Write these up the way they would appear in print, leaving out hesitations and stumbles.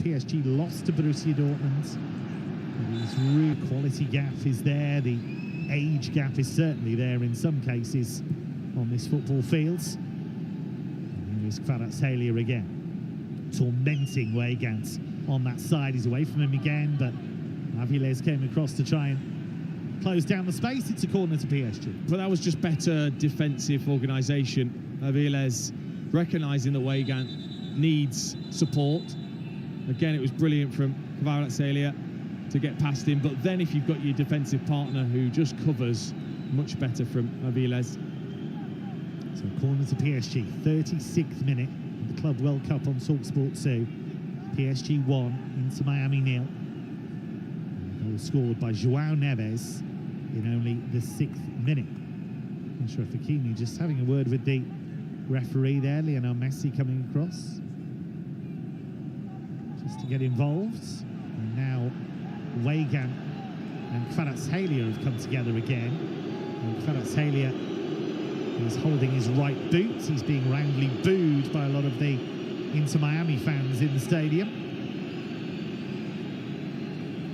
PSG lost to Borussia Dortmund. His real quality gap is there. The age gap is certainly there in some cases on this football field. And here is Kvaratskhelia again, tormenting Weigand on that side. He's away from him again, but Avilés came across to try and close down the space. It's a corner to PSG. But that was just better defensive organisation. Avilés recognising that Weigand needs support. Again, it was brilliant from Kvaratskhelia to get past him, but then if you've got your defensive partner who just covers, much better from Avilés. So corner to PSG, 36th minute of the Club World Cup on TalkSport 2. PSG 1, Inter Miami 0. Goal scored by João Neves in only the 6th minute. Achraf Hakimi just having a word with the referee there, Lionel Messi coming across just to get involved. And now Weigand and Kvaratskhelia have come together again. And Kvaratskhelia is holding his right boot. He's being roundly booed by a lot of the Inter Miami fans in the stadium.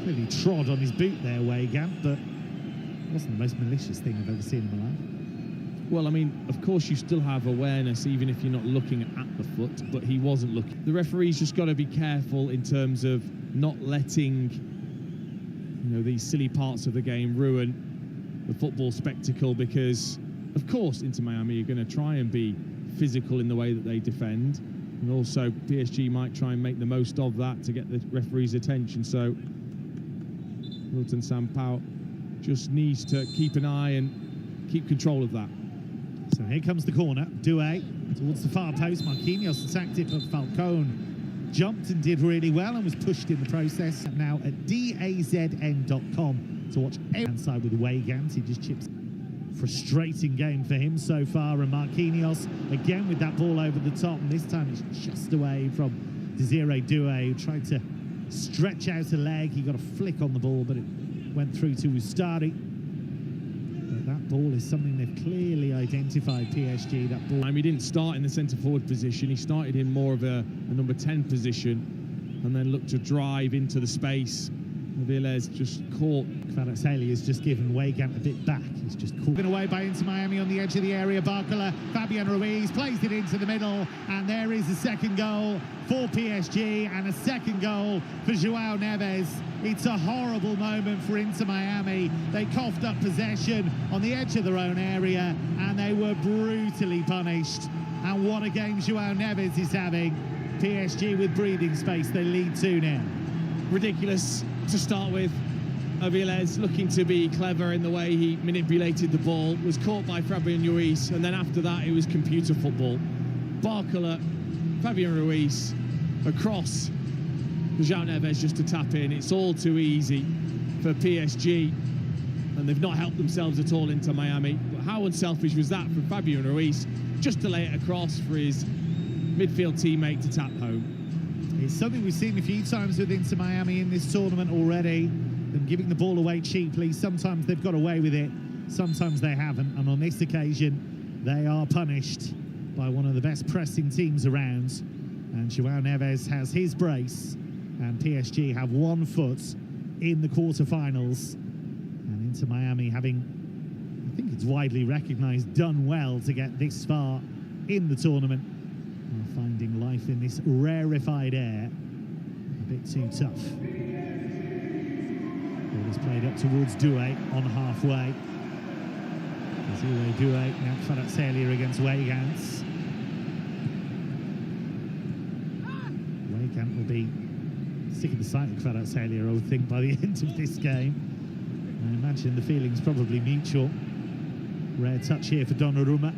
Clearly trod on his boot there, Weigand, but it wasn't the most malicious thing I've ever seen in my life. Well, I mean, of course you still have awareness even if you're not looking at the foot, but he wasn't looking. The referee's just got to be careful in terms of not letting, you know, these silly parts of the game ruin the football spectacle, because of course Inter Miami are going to try and be physical in the way that they defend, and also PSG might try and make the most of that to get the referee's attention. So Wilton Sampaio just needs to keep an eye and keep control of that. So here comes the corner. Doué towards the far post. Marquinhos attacked it, but Falcone jumped and did really well and was pushed in the process. Now at DAZN.com to watch every side with Weigand. He just chips. Frustrating game for him so far. And Marquinhos again with that ball over the top, and this time it's just away from Désiré Doué, who tried to stretch out a leg. He got a flick on the ball, but it went through to Ustari. But that ball is something they've clearly identified, PSG, that ball. He didn't start in the centre-forward position. He started in more of a number 10 position and then looked to drive into the space. Avilés just caught. Kvaratskhelia has just given Weigand a bit back. He's just caught away by Inter Miami on the edge of the area. Barcola, Fabian Ruiz plays it into the middle, and there is a second goal for PSG and a second goal for João Neves. It's a horrible moment for Inter Miami. They coughed up possession on the edge of their own area and they were brutally punished. And what a game João Neves is having. PSG with breathing space, they lead 2-0. Ridiculous to start with. Avilés looking to be clever in the way he manipulated the ball, was caught by Fabian Ruiz, and then after that it was computer football. Barcola, Fabian Ruiz across João Neves just to tap in. It's all too easy for PSG, and they've not helped themselves at all into Miami. But how unselfish was that from Fabian Ruiz just to lay it across for his midfield teammate to tap home. It's something we've seen a few times with Inter Miami in this tournament already. Them giving the ball away cheaply. Sometimes they've got away with it, sometimes they haven't. And on this occasion, they are punished by one of the best pressing teams around. And João Neves has his brace, and PSG have 1 foot in the quarterfinals. And Inter Miami having, I think it's widely recognised, done well to get this far in the tournament. Finding life in this rarefied air a bit too tough. Ball is played up towards Doué on halfway. Désiré Doué, now Kvaratskhelia against Weigand. Weigand will be sick of the sight of Kvaratskhelia, I would think, by the end of this game. I imagine the feeling's probably mutual. Rare touch here for Donnarumma,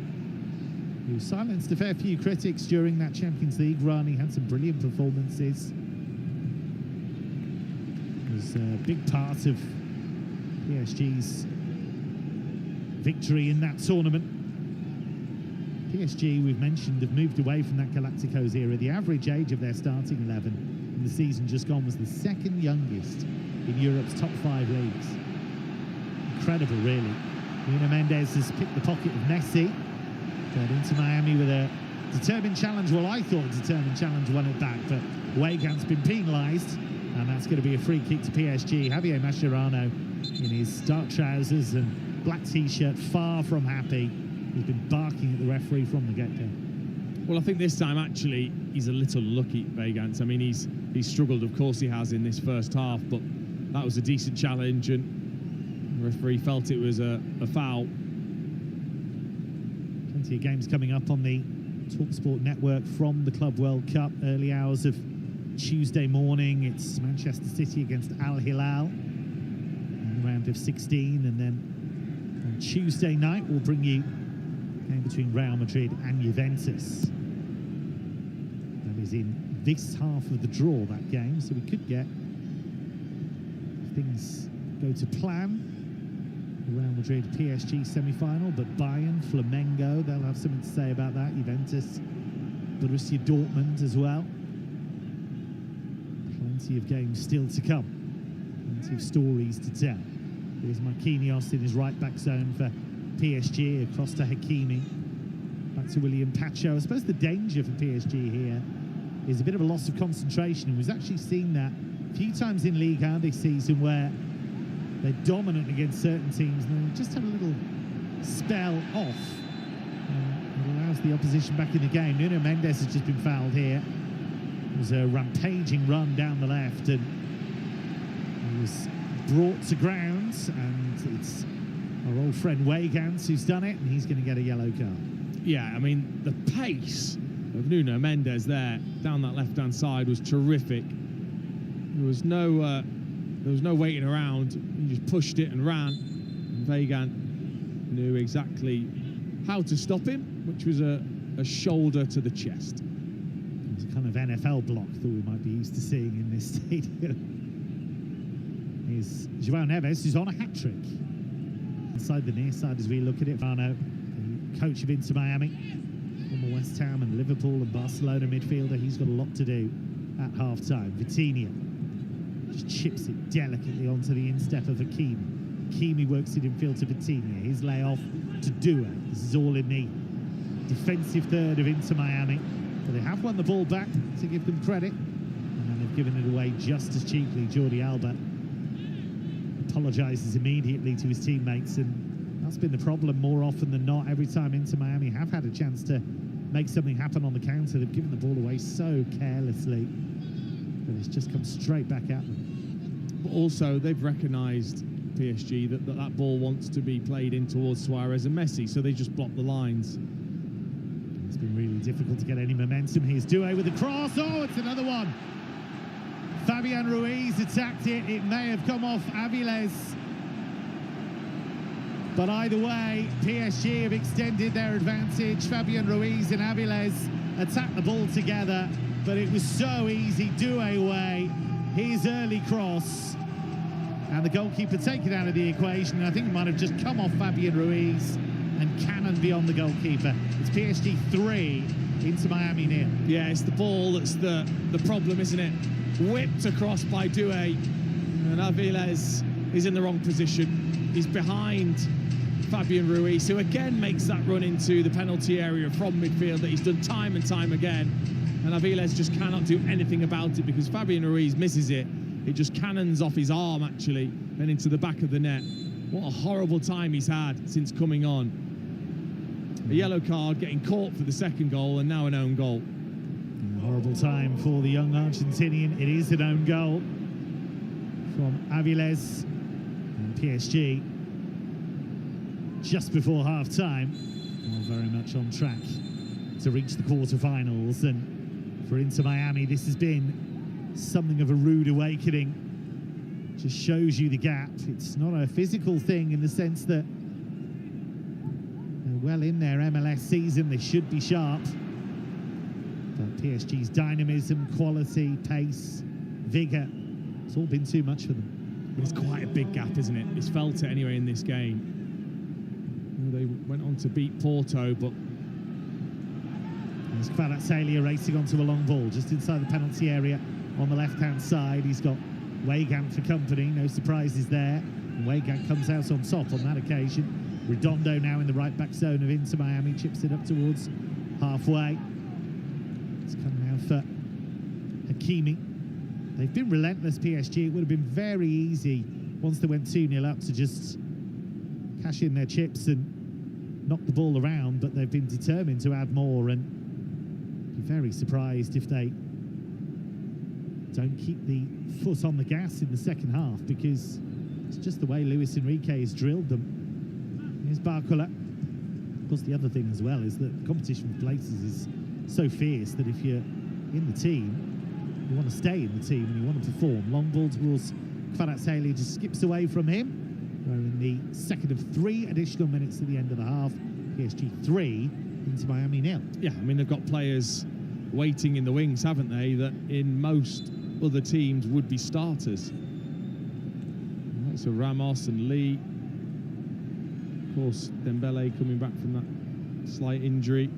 who silenced a fair few critics during that Champions League run. He had some brilliant performances. It was a big part of PSG's victory in that tournament. PSG, we've mentioned, have moved away from that Galacticos era. The average age of their starting 11 in the season just gone was the 2nd youngest in Europe's top 5 leagues. Incredible, really. Nuno Mendes has picked the pocket of Messi. Got into Miami with a Determined challenge, well, I thought determined challenge won it back, but Weigand's been penalised, and that's going to be a free kick to PSG. Javier Mascherano in his dark trousers and black t-shirt, far from happy. He's been barking at the referee from the get-go. Well, I think this time, actually, he's a little lucky, Weigand. I mean, he's struggled, of course he has, in this first half, but that was a decent challenge, and the referee felt it was a foul. Plenty of games coming up on the TalkSport network from the Club World Cup. Early hours of Tuesday morning, it's Manchester City against Al Hilal in the round of 16, and then on Tuesday night we'll bring you a game between Real Madrid and Juventus. That is in this half of the draw, that game, so we could get, if things go to plan, Real Madrid PSG semi-final, but Bayern, Flamengo, they'll have something to say about that. Juventus, Borussia Dortmund as well. Plenty of games still to come. Plenty of stories to tell. Here's Marquinhos in his right-back zone for PSG, across to Hakimi. Back to William Pacho. I suppose the danger for PSG here is a bit of a loss of concentration, and we've actually seen that a few times in Ligue 1 this season, where they're dominant against certain teams and they just have a little spell off. It allows the opposition back in the game. Nuno Mendes has just been fouled here. It was a rampaging run down the left, and he was brought to ground, and it's our old friend Weigand who's done it, and he's going to get a yellow card. Yeah, I mean, the pace of Nuno Mendes there down that left-hand side was terrific. There was no waiting around. He just pushed it and ran. And Weigand knew exactly how to stop him, which was a shoulder to the chest. It was a kind of NFL block that we might be used to seeing in this stadium. Here's João Neves, who's on a hat-trick. Inside the near side as we look at it, Varno, the coach of Inter Miami, former West Ham and Liverpool and Barcelona midfielder, he's got a lot to do at half-time. Vitinha just chips it delicately onto the instep of Hakimi. Hakimi works it in field to Vitinha. His layoff to Dua. This is all in the defensive third of Inter Miami. But they have won the ball back, to give them credit. And then they've given it away just as cheaply. Jordi Alba apologises immediately to his teammates, and that's been the problem more often than not. Every time Inter Miami have had a chance to make something happen on the counter, they've given the ball away so carelessly. But it's just come straight back at them. But also, they've recognised, PSG, that ball wants to be played in towards Suarez and Messi, so they just block the lines. It's been really difficult to get any momentum. Here's Doué with a cross. Oh, it's another one. Fabian Ruiz attacked it. It may have come off Avilés. But either way, PSG have extended their advantage. Fabian Ruiz and Avilés attacked the ball together, but it was so easy. Doué away. His early cross. And the goalkeeper taken out of the equation. I think it might have just come off Fabian Ruiz and cannon beyond the goalkeeper. It's PSG 3, Inter Miami 0. Yeah, it's the ball that's the problem, isn't it? Whipped across by Doué, and Avilés is in the wrong position. He's behind Fabian Ruiz, who again makes that run into the penalty area from midfield that he's done time and time again. And Avilés just cannot do anything about it because Fabian Ruiz misses it. It just cannons off his arm, actually, and into the back of the net. What a horrible time he's had since coming on. A yellow card, getting caught for the second goal, and now an own goal. Horrible time for the young Argentinian. It is an own goal from Avilés, and PSG just before half-time. Well, very much on track to reach the quarter-finals, and for Inter Miami this has been something of a rude awakening. Just shows you the gap. It's not a physical thing in the sense that they're well in their MLS season, they should be sharp. But PSG's dynamism, quality, pace, vigour, it's all been too much for them. But it's quite a big gap, isn't it? It's felt it anyway in this game. They went on to beat Porto, but there's Kvaratskhelia racing onto a long ball just inside the penalty area on the left-hand side. He's got Weigand for company, no surprises there. And Weigand comes out on top on that occasion. Redondo now in the right-back zone of Inter Miami, chips it up towards halfway. It's coming out for Hakimi. They've been relentless, PSG. It would have been very easy once they went 2-0 up to just cash in their chips and knock the ball around, but they've been determined to add more, and be very surprised if they don't keep the foot on the gas in the second half, because it's just the way Luis Enrique has drilled them. Here's Barcola. Of course, the other thing as well is that the competition for places is so fierce that if you're in the team, you want to stay in the team and you want to perform. Long ball towards Kvaratskhelia, just skips away from him. We're in the second of 3 additional minutes at the end of the half. PSG 3, Inter Miami 0. Yeah, I mean, they've got players waiting in the wings, haven't they, that in most other teams would be starters. Right, so Ramos and Lee. Of course, Dembele coming back from that slight injury.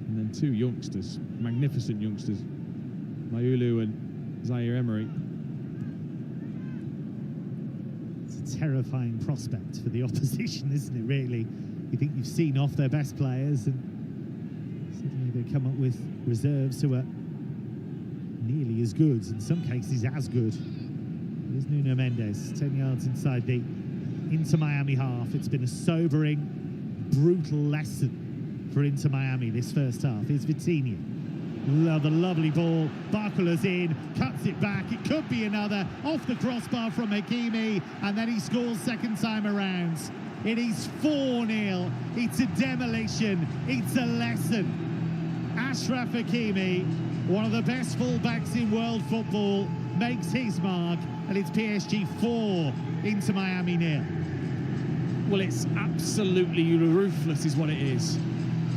And then 2 youngsters, magnificent youngsters, Mayulu and Zaire Emery. It's a terrifying prospect for the opposition, isn't it, really? You think you've seen off their best players and suddenly they come up with reserves who are nearly as good, in some cases as good. Here's Nuno Mendes, 10 yards inside the Inter Miami half. It's been a sobering, brutal lesson for Inter Miami this first half. Here's Vitinha. The lovely ball. Barcola's in, cuts it back. It could be another. Off the crossbar from Hakimi, and then he scores second time around. It is 4-0. It's a demolition. It's a lesson. Achraf Hakimi, one of the best fullbacks in world football, makes his mark, and it's PSG 4, Inter Miami 0. Well, it's absolutely ruthless is what it is.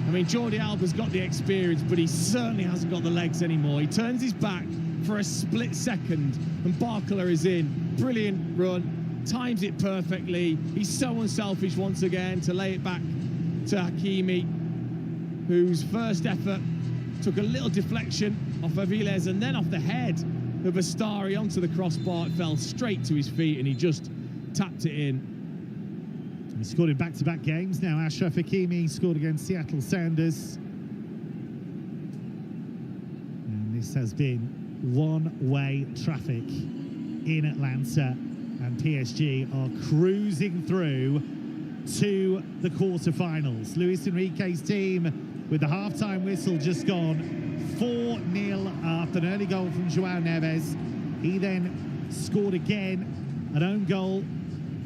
I mean, Jordi Alba's got the experience, but he certainly hasn't got the legs anymore. He turns his back for a split second, and Barcola is in. Brilliant run, times it perfectly. He's so unselfish once again to lay it back to Hakimi, whose first effort took a little deflection off Aviles and then off the head of Bastari onto the crossbar. It fell straight to his feet, and he just tapped it in. He scored in back-to-back games. Now Achraf Hakimi scored against Seattle Sounders. And this has been one-way traffic in Atlanta. And PSG are cruising through to the quarterfinals. Luis Enrique's team, with the half-time whistle just gone, 4-0 up. An early goal from João Neves. He then scored again, an own goal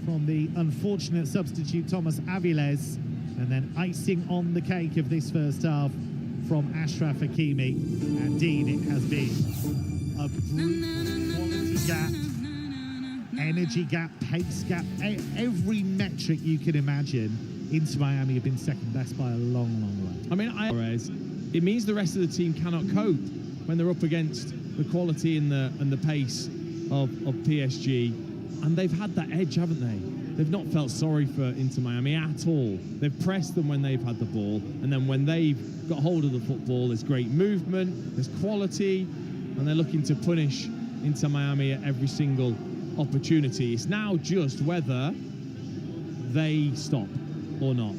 from the unfortunate substitute Thomas Aviles, and then icing on the cake of this first half from Achraf Hakimi. Indeed, it has been a brutal quality gap, energy gap, pace gap, every metric you can imagine. Inter Miami have been second best by a long, long way. I mean, it means the rest of the team cannot cope when they're up against the quality and the pace of PSG. And they've had that edge, haven't they? They've not felt sorry for Inter Miami at all. They've pressed them when they've had the ball, and then when they've got hold of the football, there's great movement, there's quality, and they're looking to punish Inter Miami at every single opportunity. It's now just whether they stop or not.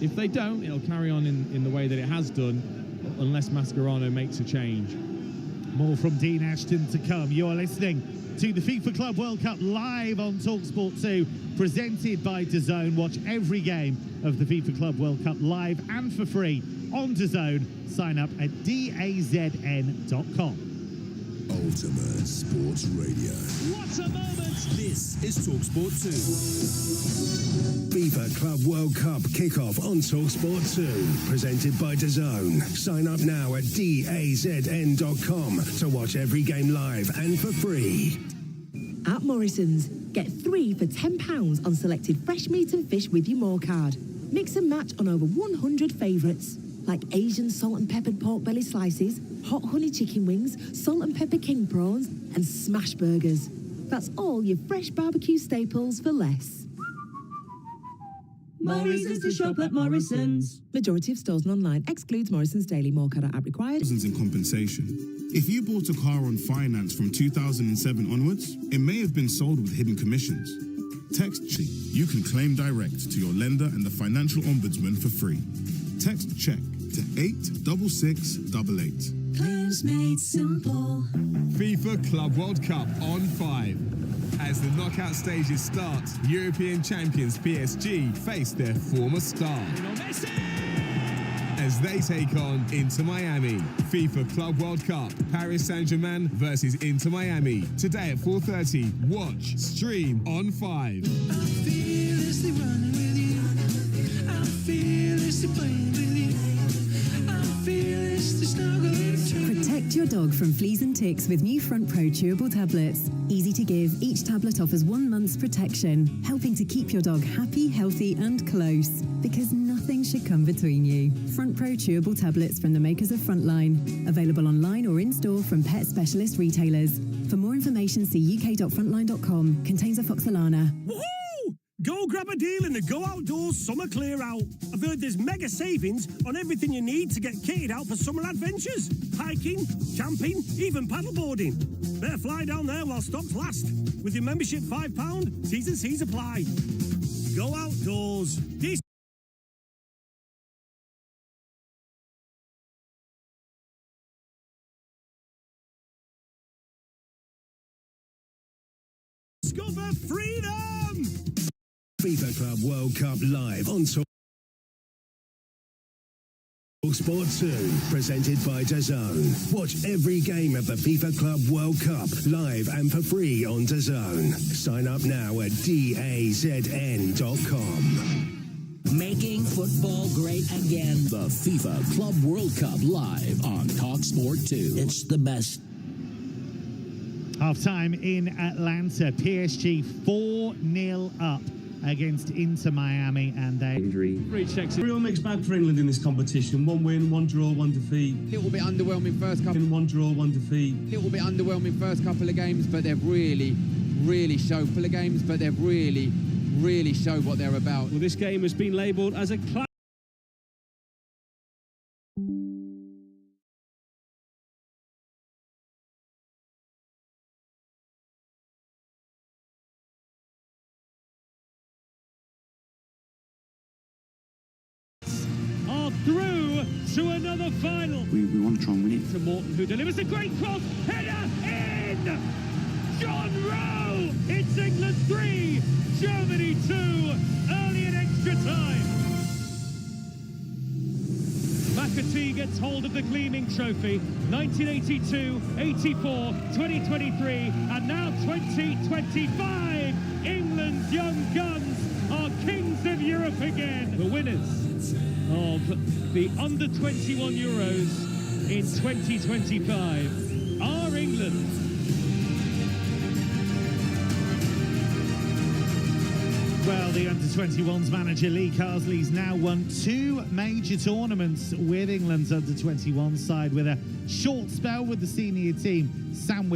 If they don't, it'll carry on in the way that it has done, unless Mascherano makes a change. More from Dean Ashton to come. You're listening to the FIFA Club World Cup live on TalkSport 2, presented by DAZN. Watch every game of the FIFA Club World Cup live and for free on DAZN. Sign up at dazn.com. Ultimate Sports Radio. What a moment! This is TalkSport 2. FIFA Club World Cup kickoff on TalkSport 2, presented by DAZN. Sign up now at dazn.com to watch every game live and for free. At Morrison's, get 3 for £10 on selected fresh meat and fish with your More card. Mix and match on over 100 favourites, like Asian salt and peppered pork belly slices, hot honey chicken wings, salt and pepper king prawns, and smash burgers. That's all your fresh barbecue staples for less. More reasons to shop at Morrison's. Majority of stores and online excludes Morrison's Daily. More card app required. In compensation. If you bought a car on finance from 2007 onwards, it may have been sold with hidden commissions. Text you can claim direct to your lender and the financial ombudsman for free. Text check to 86688. Players made simple. FIFA Club World Cup on 5. As the knockout stages start, European champions PSG face their former star as they take on Inter Miami. FIFA Club World Cup, Paris Saint-Germain versus Inter Miami. Today at 4:30. Watch, stream on 5. Protect your dog from fleas and ticks with new Front Pro chewable tablets. Easy to give, each tablet offers 1 month's protection, helping to keep your dog happy, healthy and close. Because nothing should come between you. Front Pro chewable tablets from the makers of Frontline. Available online or in-store from pet specialist retailers. For more information, see uk.frontline.com. Contains afoxolana. Woohoo! Go grab a deal in the Go Outdoors Summer Clear Out. I've heard there's mega savings on everything you need to get kitted out for summer adventures. Hiking, camping, even paddleboarding. Better fly down there while stocks last. With your membership £5, T's and C's apply. Go Outdoors. Discover freedom! FIFA Club World Cup live on Sport 2, presented by DAZN. Watch every game of the FIFA Club World Cup live and for free on DAZN. Sign up now at DAZN.com. Making football great again. The FIFA Club World Cup live on Sport 2. It's the best. Half-time in Atlanta. PSG 4-0 up against Inter Miami, and they Real mixed bag for England in this competition. 1 win, 1 draw, 1 defeat. Little bit underwhelming first couple. 1 draw, 1 defeat. Little bit underwhelming first couple of games, but they've really showed. Full of games, but they've really showed what they're about. Well, this game has been labelled as a classic. through to another final. We want to try and win it. To Morton, who delivers a great cross. Header in! John Rowe! It's England 3, Germany 2, early in extra time. McAtee gets hold of the gleaming trophy. 1982, 84, 2023, and now 2025. England's young guns are kings of Europe again. The winners of the under-21 Euros in 2025 are England. Well, the under-21s manager Lee Carsley's now won 2 major tournaments with England's under-21 side, with a short spell with the senior team sandwiched